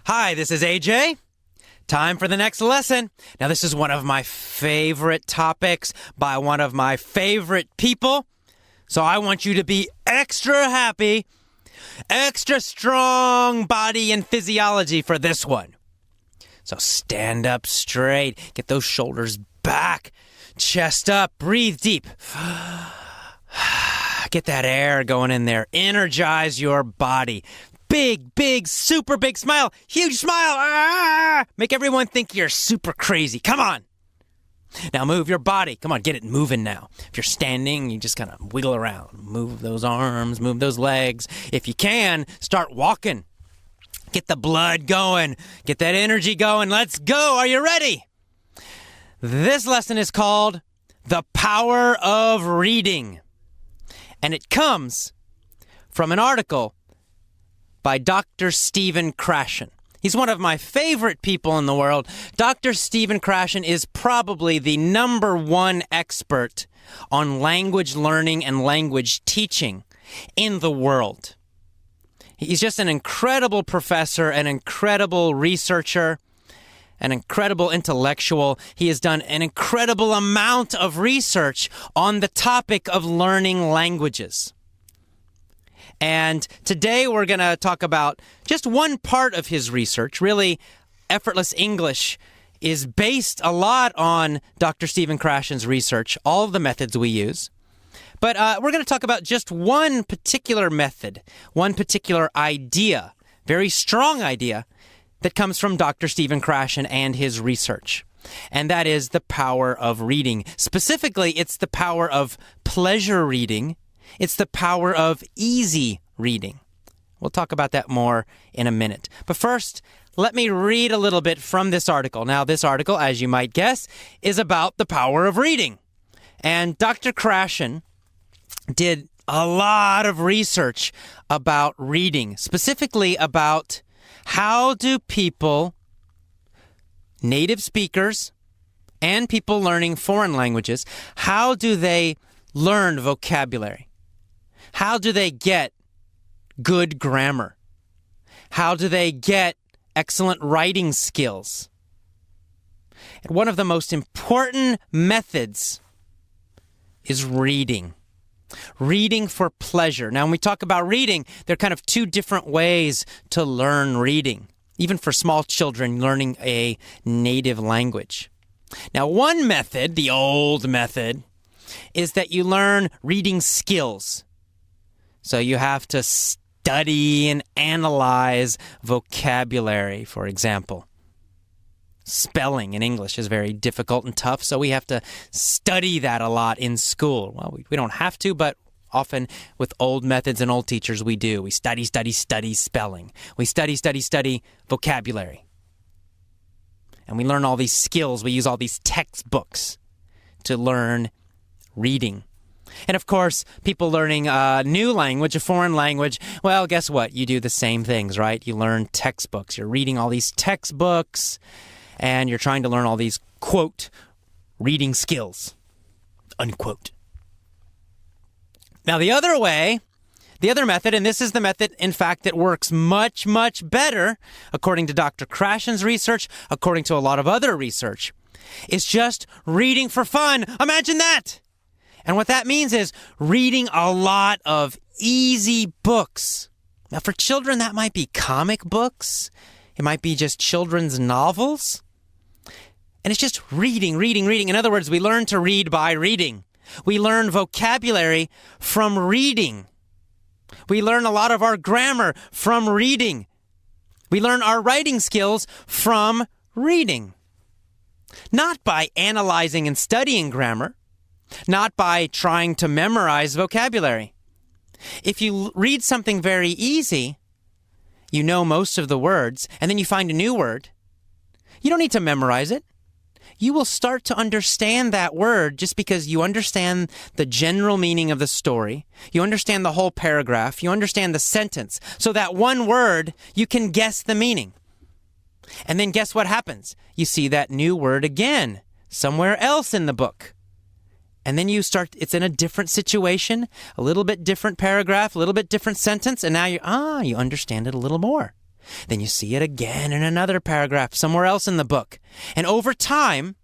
Hi, this is AJ. Time for the next lesson. Now, this is one of my favorite topics by one of my favorite people. So I want you to be extra happy, extra strong body and physiology for this one. So stand up straight, get those shoulders back, chest up, breathe deep. Get that air going in there. Energize your body. Big, super big smile. Huge smile. Make everyone think you're super crazy. Come on. Now move your body. Come on, get it moving now. If you're standing, you just kind of wiggle around. Move those arms, move those legs. If you can, start walking. Get the blood going. Get that energy going. Let's go. Are you ready? This lesson is called The Power of Reading. And it comes from an article by Dr. Stephen Krashen. He's one of my favorite people in the world. Dr. Stephen Krashen is probably the #1 expert on language learning and language teaching in the world. He's just an incredible professor, an incredible researcher, an incredible intellectual. He has done an incredible amount of research on the topic of learning languages. And today we're going to talk about just one part of his research. Really, Effortless English is based a lot on Dr. Stephen Krashen's research, all of the methods we use. But we're going to talk about just one particular method, one particular idea, very strong idea, that comes from Dr. Stephen Krashen and his research. And that is the power of reading. Specifically, it's the power of pleasure reading. It's the power of easy reading. We'll talk about that more in a minute. But first, let me read a little bit from this article. Now, this article, as you might guess, is about the power of reading. And Dr. Krashen did a lot of research about reading, specifically about how do people, native speakers, and people learning foreign languages, how do they learn vocabulary? How do they get good grammar? How do they get excellent writing skills? And one of the most important methods is reading. Reading for pleasure. Now, when we talk about reading, there are kind of two different ways to learn reading, even for small children learning a native language. Now, one method, the old method, is that you learn reading skills. So you have to study and analyze vocabulary, for example. Spelling in English is very difficult and tough, so we have to study that a lot in school. Well, we don't have to, but often with old methods and old teachers, we do. We study spelling. We study vocabulary. And we learn all these skills. We use all these textbooks to learn reading. And of course, people learning a new language, a foreign language, well, guess what? You do the same things, right? You learn textbooks. You're reading all these textbooks, and you're trying to learn all these, quote, reading skills, unquote. Now, the other way, the other method, and this is the method, in fact, that works much, much better, according to Dr. Krashen's research, according to a lot of other research, is just reading for fun. Imagine that! And what that means is reading a lot of easy books. Now, for children, that might be comic books. It might be just children's novels. And it's just reading. In other words, we learn to read by reading. We learn vocabulary from reading. We learn a lot of our grammar from reading. We learn our writing skills from reading. Not by analyzing and studying grammar. Not by trying to memorize vocabulary. If you read something very easy, you know most of the words, and then you find a new word, you don't need to memorize it. You will start to understand that word just because you understand the general meaning of the story. You understand the whole paragraph. You understand the sentence. So that one word, you can guess the meaning. And then guess what happens? You see that new word again, somewhere else in the book. And then you start, it's in a different situation, a little bit different paragraph, a little bit different sentence, and now you understand it a little more. Then you see it again in another paragraph somewhere else in the book. And over time,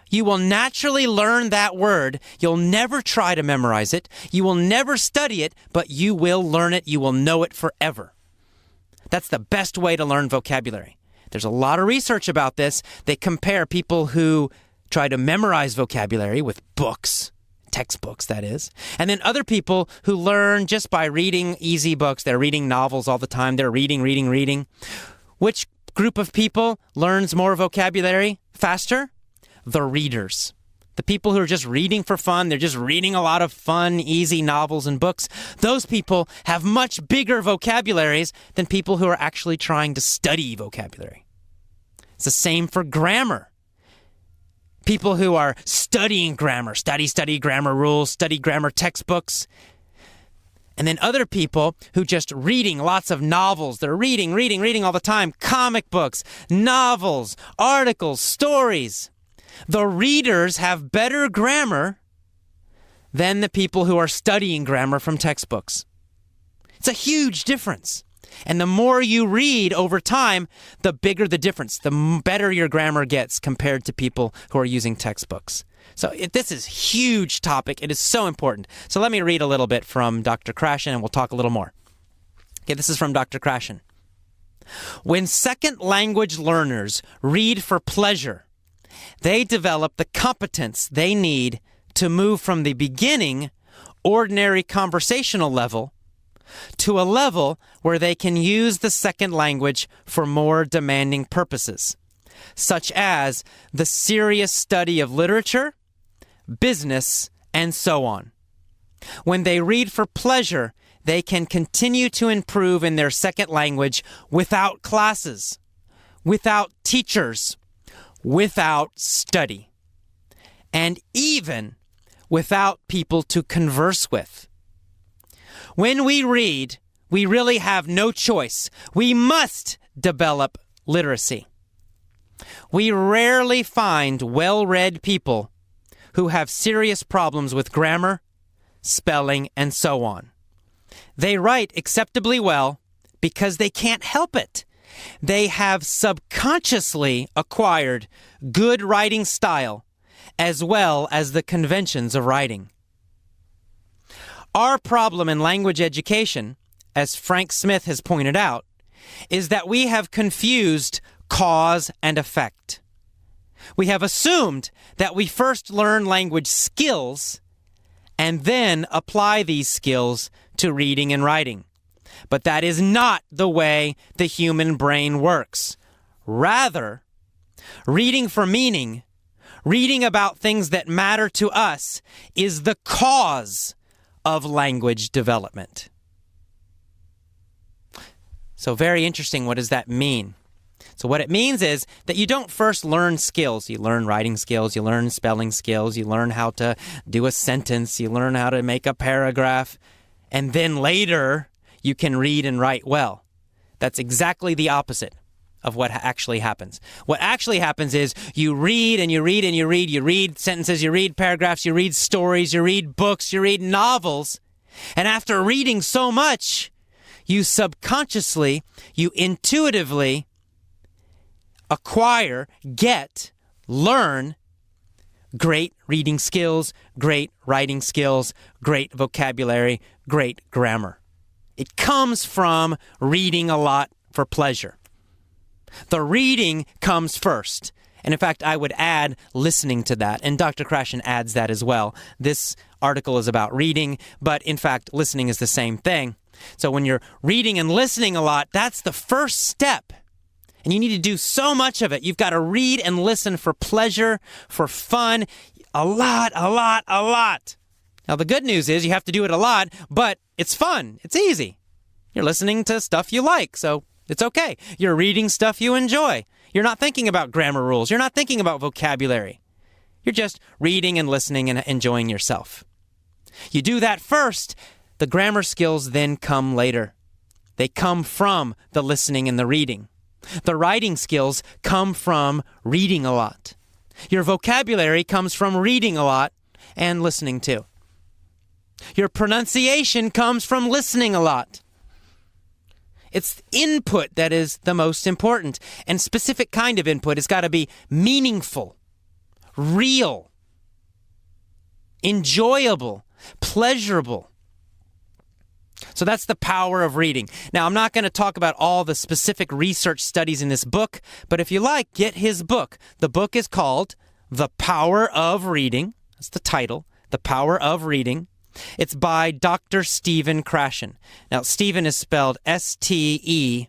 you will naturally learn that word. You'll never try to memorize it. You will never study it, but you will learn it. You will know it forever. That's the best way to learn vocabulary. There's a lot of research about this. They compare people who try to memorize vocabulary with books, textbooks, that is, and then other people who learn just by reading easy books. They're reading novels all the time. They're reading. Which group of people learns more vocabulary faster? The readers. The people who are just reading for fun, they're just reading a lot of fun, easy novels and books. Those people have much bigger vocabularies than people who are actually trying to study vocabulary. It's the same for grammar. People who are studying grammar, study grammar rules, study grammar textbooks. And then other people who just reading lots of novels. They're reading all the time. Comic books, novels, articles, stories. The readers have better grammar than the people who are studying grammar from textbooks. It's a huge difference. And the more you read over time, the bigger the difference, the better your grammar gets compared to people who are using textbooks. So this is a huge topic. It is so important. So let me read a little bit from Dr. Krashen and we'll talk a little more. Okay, this is from Dr. Krashen. When second language learners read for pleasure, they develop the competence they need to move from the beginning, ordinary conversational level to a level where they can use the second language for more demanding purposes, such as the serious study of literature, business, and so on. When they read for pleasure, they can continue to improve in their second language without classes, without teachers, without study, and even without people to converse with. When we read, we really have no choice. We must develop literacy. We rarely find well-read people who have serious problems with grammar, spelling, and so on. They write acceptably well because they can't help it. They have subconsciously acquired good writing style as well as the conventions of writing. Our problem in language education, as Frank Smith has pointed out, is that we have confused cause and effect. We have assumed that we first learn language skills and then apply these skills to reading and writing. But that is not the way the human brain works. Rather, reading for meaning, reading about things that matter to us, is the cause of language development. So very interesting. What does that mean? So what it means is that you don't first learn skills. You learn writing skills, you learn spelling skills, you learn how to do a sentence, you learn how to make a paragraph, and then later you can read and write well. That's exactly the opposite of what actually happens. What actually happens is you read and you read and you read. You read sentences, you read paragraphs, you read stories, you read books, you read novels. And after reading so much, you subconsciously, you intuitively acquire, get, learn great reading skills, great writing skills, great vocabulary, great grammar. It comes from reading a lot for pleasure. The reading comes first. And in fact, I would add listening to that. And Dr. Krashen adds that as well. This article is about reading, but in fact, listening is the same thing. So when you're reading and listening a lot, that's the first step. And you need to do so much of it. You've got to read and listen for pleasure, for fun, a lot. Now, the good news is you have to do it a lot, but it's fun. It's easy. You're listening to stuff you like, so it's okay. You're reading stuff you enjoy. You're not thinking about grammar rules. You're not thinking about vocabulary. You're just reading and listening and enjoying yourself. You do that first. The grammar skills then come later. They come from the listening and the reading. The writing skills come from reading a lot. Your vocabulary comes from reading a lot and listening too. Your pronunciation comes from listening a lot. It's input that is the most important. And specific kind of input has got to be meaningful, real, enjoyable, pleasurable. So that's the power of reading. Now, I'm not going to talk about all the specific research studies in this book, but if you like, get his book. The book is called The Power of Reading. That's the title, The Power of Reading. It's by Dr. Stephen Krashen. Now, Stephen is spelled Stephen,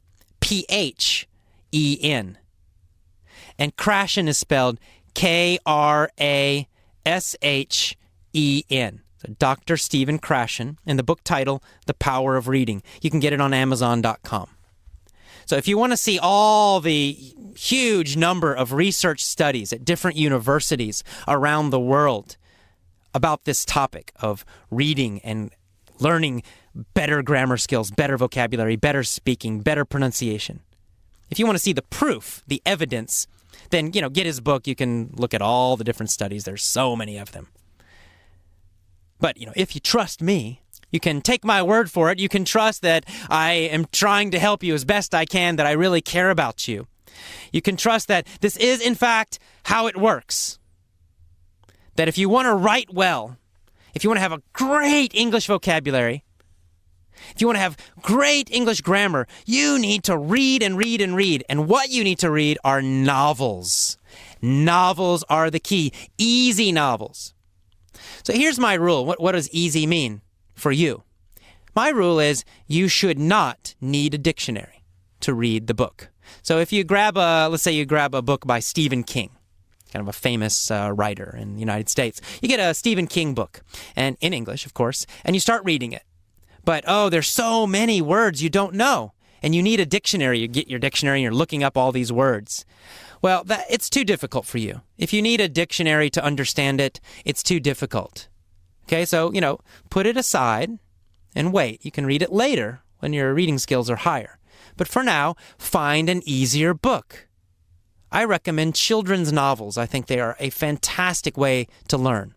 and Krashen is spelled Krashen. So Dr. Stephen Krashen, and the book title, The Power of Reading. You can get it on Amazon.com. So if you want to see all the huge number of research studies at different universities around the world about this topic of reading and learning better grammar skills, better vocabulary, better speaking, better pronunciation. If you want to see the proof, the evidence, then, get his book. You can look at all the different studies. There's so many of them. But, if you trust me, you can take my word for it. You can trust that I am trying to help you as best I can, that I really care about you. You can trust that this is, in fact, how it works. That if you want to write well, if you want to have a great English vocabulary, if you want to have great English grammar, you need to read and read and read. And what you need to read are novels. Novels are the key. Easy novels. So here's my rule. What does easy mean for you? My rule is you should not need a dictionary to read the book. So if you let's say you grab a book by Stephen King, kind of a famous writer in the United States. You get a Stephen King book, and in English, of course, and you start reading it. But, there's so many words you don't know, and you need a dictionary. You get your dictionary, and you're looking up all these words. Well, it's too difficult for you. If you need a dictionary to understand it, it's too difficult. Okay, so, put it aside and wait. You can read it later when your reading skills are higher. But for now, find an easier book. I recommend children's novels. I think they are a fantastic way to learn.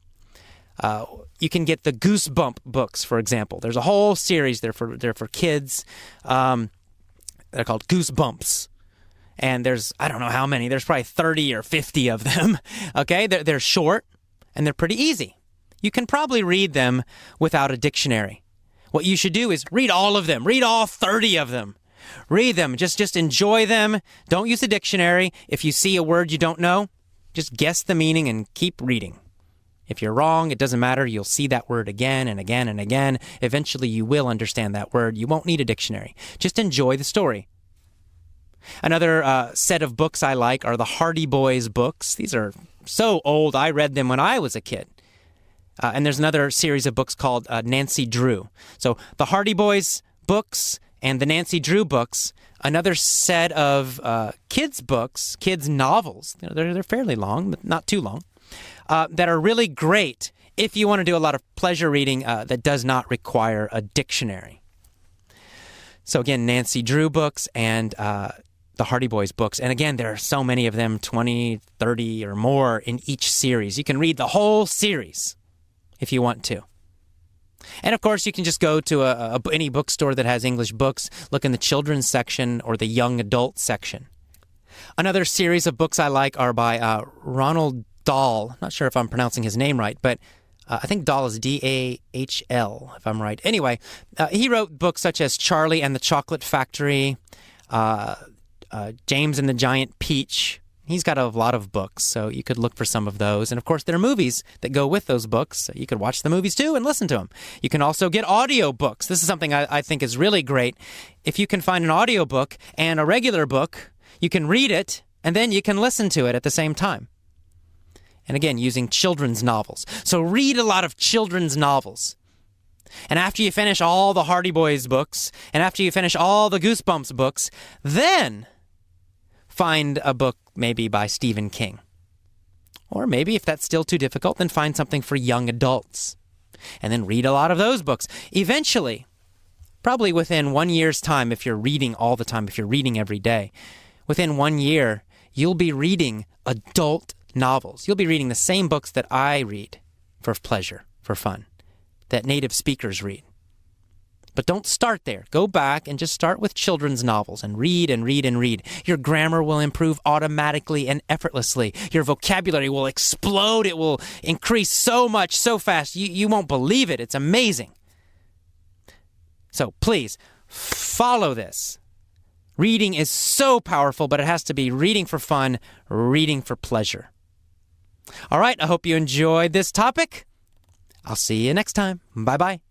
You can get the Goosebump books, for example. There's a whole series. They're for kids. They're called Goosebumps. And there's, I don't know how many. There's probably 30 or 50 of them. Okay? They're short, and they're pretty easy. You can probably read them without a dictionary. What you should do is read all of them. Read all 30 of them. Read them. Just enjoy them. Don't use a dictionary. If you see a word you don't know, just guess the meaning and keep reading. If you're wrong, it doesn't matter. You'll see that word again and again and again. Eventually, you will understand that word. You won't need a dictionary. Just enjoy the story. Another set of books I like are the Hardy Boys books. These are so old. I read them when I was a kid. And there's another series of books called Nancy Drew. So the Hardy Boys books and the Nancy Drew books, another set of kids books, kids novels. They're fairly long, but not too long, that are really great if you want to do a lot of pleasure reading that does not require a dictionary. So again, Nancy Drew books and the Hardy Boys books. And again, there are so many of them, 20, 30 or more in each series. You can read the whole series if you want to. And of course, you can just go to any bookstore that has English books, look in the children's section or the young adult section. Another series of books I like are by Ronald Dahl. Not sure if I'm pronouncing his name right, but I think Dahl is D-A-H-L, if I'm right. Anyway, he wrote books such as Charlie and the Chocolate Factory, James and the Giant Peach. He's got a lot of books, so you could look for some of those. And of course, there are movies that go with those books. So you could watch the movies too and listen to them. You can also get audio books. This is something I think is really great. If you can find an audio book and a regular book, you can read it and then you can listen to it at the same time. And again, using children's novels. So read a lot of children's novels. And after you finish all the Hardy Boys books, and after you finish all the Goosebumps books, then find a book maybe by Stephen King. Or maybe if that's still too difficult, then find something for young adults. And then read a lot of those books. Eventually, probably within 1 year's time, if you're reading all the time, if you're reading every day, within 1 year, you'll be reading adult novels. You'll be reading the same books that I read for pleasure, for fun, that native speakers read. But don't start there. Go back and just start with children's novels and read and read and read. Your grammar will improve automatically and effortlessly. Your vocabulary will explode. It will increase so much, so fast. You won't believe it. It's amazing. So please, follow this. Reading is so powerful, but it has to be reading for fun, reading for pleasure. All right, I hope you enjoyed this topic. I'll see you next time. Bye-bye.